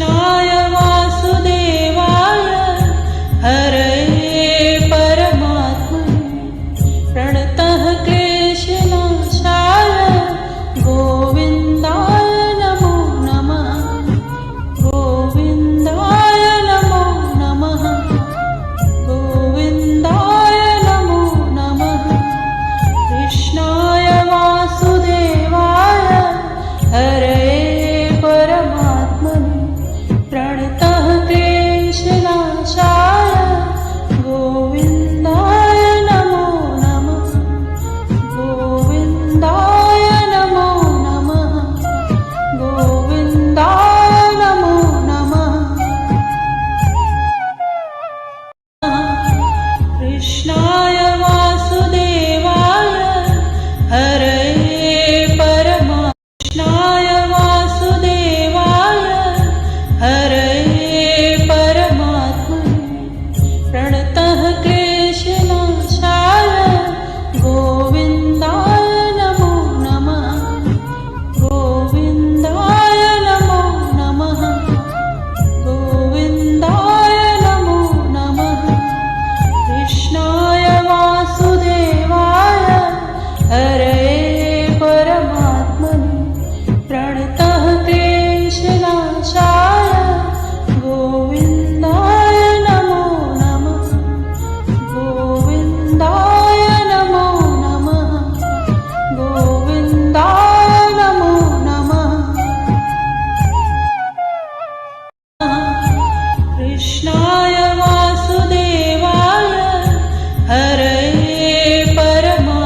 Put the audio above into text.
कृष्णाय वासुदेवाय हरये परमात्मने प्रणतः क्लेशनाशाय गोविन्दाय नमो नमः। गोविन्दाय नमो नमः। गोविन्दाय नमो नमः। कृष्णाय वासुदेवाय हरये परमात्मने प्रणतः क्लेशनाशाय गोविन्दाय नमो नमः। गोविन्दाय नमो नमः। गोविन्दाय नमो नमः। कृष्णाय वासुदेवाय हरये परमात्मने कृष्णाय वासुदेवाय हरये